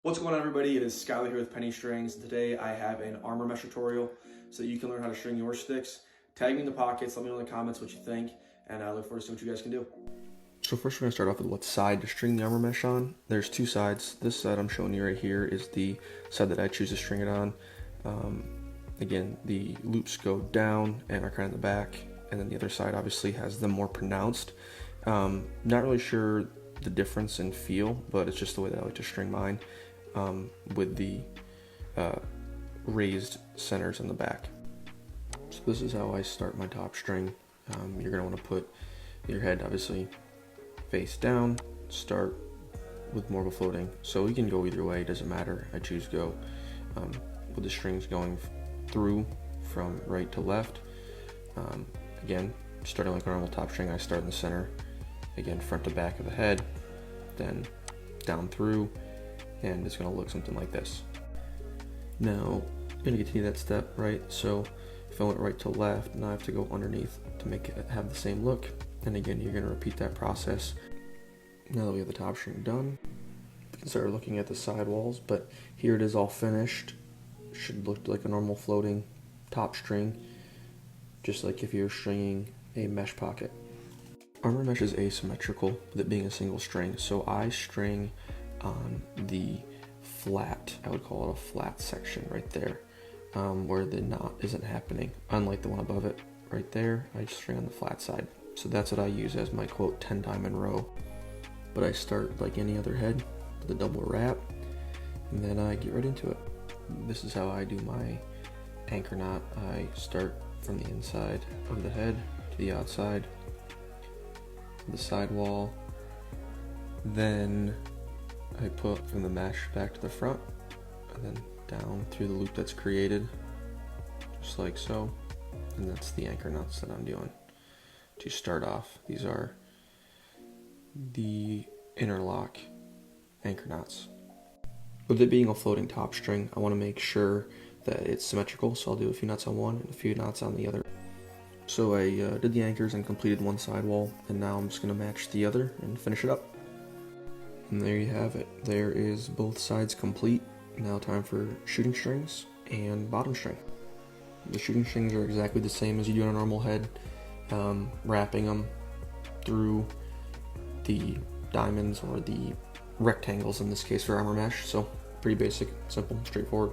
What's going on, everybody? It is Skylar here with Penny Strings. Today I have an armor mesh tutorial so that you can learn how to string your sticks. Tag me in the pockets, let me know in the comments what you think, and I look forward to seeing what you guys can do. So first we're going to start off with what side to string the armor mesh on. There's two sides. This side I'm showing you right here is the side that I choose to string it on. Again, the loops go down and are kind of in the back, and then the other side obviously has them more pronounced. Not really sure the difference in feel, but it's just the way that I like to string mine. With the raised centers in the back. So this is how I start my top string. You're going to want to put your head obviously face down, start with more of a floating. So you can go either way, it doesn't matter. I choose go with the strings going through from right to left. Again, starting like a normal top string, I start in the center, again front to back of the head, then down through, and it's going to look something like this. Now, I'm going to continue that step, right? So if I went right to left, now I have to go underneath to make it have the same look. And again, you're going to repeat that process. Now that we have the top string done, we can start looking at the side walls, but here it is all finished. Should look like a normal floating top string, just like if you're stringing a mesh pocket. Armor mesh is asymmetrical, with it being a single string, so I string on the flat, I would call it a flat section right there, where the knot isn't happening, unlike the one above it right there. I string on the flat side, so that's what I use as my quote 10 diamond row. But I start like any other head with a double wrap, and then I get right into it. This is how I do my anchor knot. I start from the inside of the head to the outside, the side wall, then I put from the mesh back to the front, and then down through the loop that's created, just like so. And that's the anchor knots that I'm doing to start off. These are the interlock anchor knots. With it being a floating top string, I want to make sure that it's symmetrical, so I'll do a few knots on one and a few knots on the other. So I did the anchors and completed one side wall, and now I'm just going to match the other and finish it up. And there you have it. There is both sides complete. Now time for shooting strings and bottom string. The shooting strings are exactly the same as you do on a normal head, wrapping them through the diamonds or the rectangles in this case for armor mesh. So pretty basic, simple, straightforward.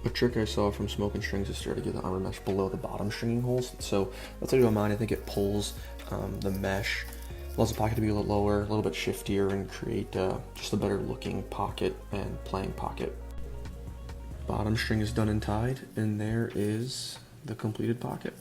A trick I saw from smoking strings is to try to get the armor mesh below the bottom stringing holes. So that's what I do on mine. I think it pulls the mesh, allows the pocket to be a little lower, a little bit shiftier, and create just a better looking pocket and playing pocket. Bottom string is done and tied, and there is the completed pocket.